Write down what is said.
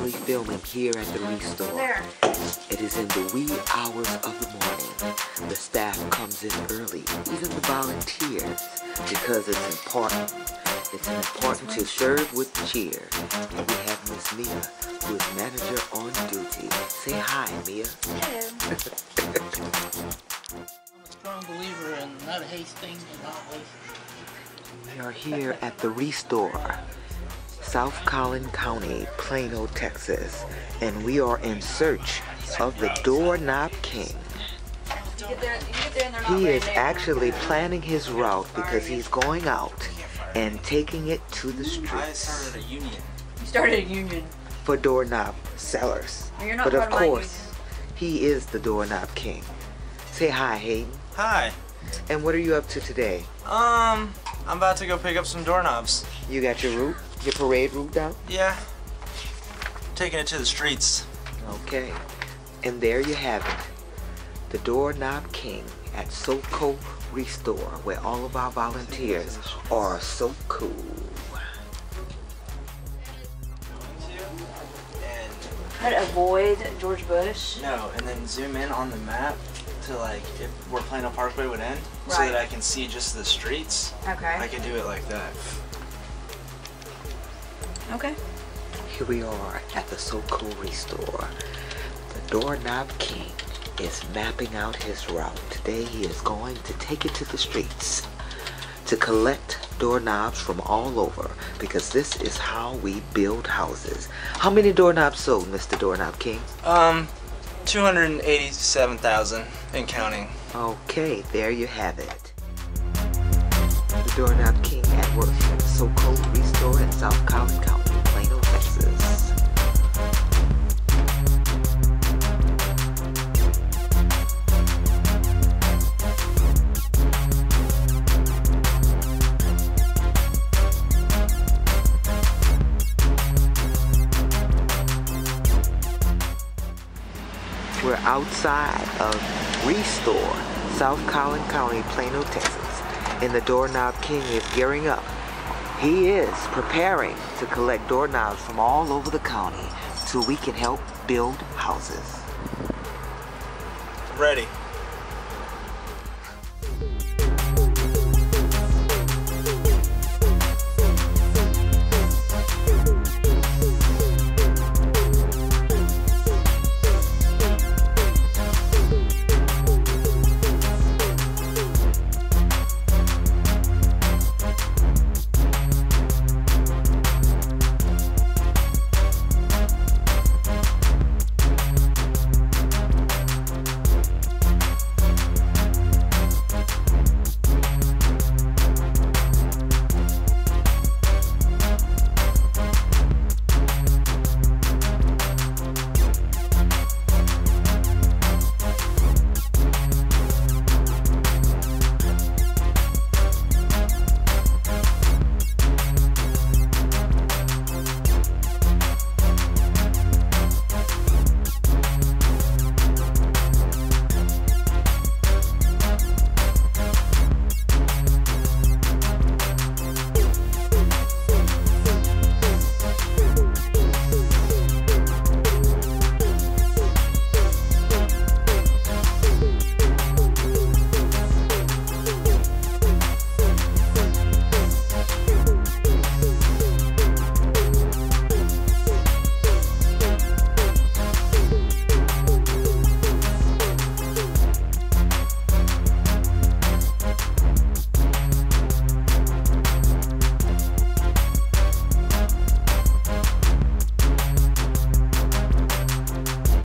currently filming here at the ReStore. It is in the wee hours of the morning. The staff comes in early, even the volunteers, because it's important. It's important to serve with cheer. And we have Miss Mia, who is manager on duty. Say hi, Mia. Hello. I'm a strong believer in not hasting and not wasting. We are here at the ReStore, South Collin County, Plano, Texas, and we are in search of the Doorknob King. He is actually planning his route because he's going out and taking it to the streets. I started a union. You started a union. For doorknob sellers. You're not But of part of my course, he is the Doorknob King. Say hi, Hayden. Hi. And what are you up to today? I'm about to go pick up some doorknobs. You got your route? Your parade route down? Yeah. Taking it to the streets. Okay. And there you have it. The Doorknob King at SoCo ReStore, where all of our volunteers are so cool. How to avoid George Bush? No, and then zoom in on the map to like if where Plano Parkway would end, so Right. that I can see just the streets. Okay. I can do it like that. Okay. Here we are at the SoCo ReStore. The Doorknob King is mapping out his route. Today he is going to take it to the streets to collect doorknobs from all over, because this is how we build houses. How many doorknobs sold, Mr. Doorknob King? 287,000 and counting. Okay, there you have it. The Doorknob King at work at SoCo ReStore in South Collin County, Plano, Texas. We're outside of ReStore, South Collin County, Plano, Texas, and the Doorknob King is gearing up. He is preparing to collect doorknobs from all over the county so we can help build houses. Ready.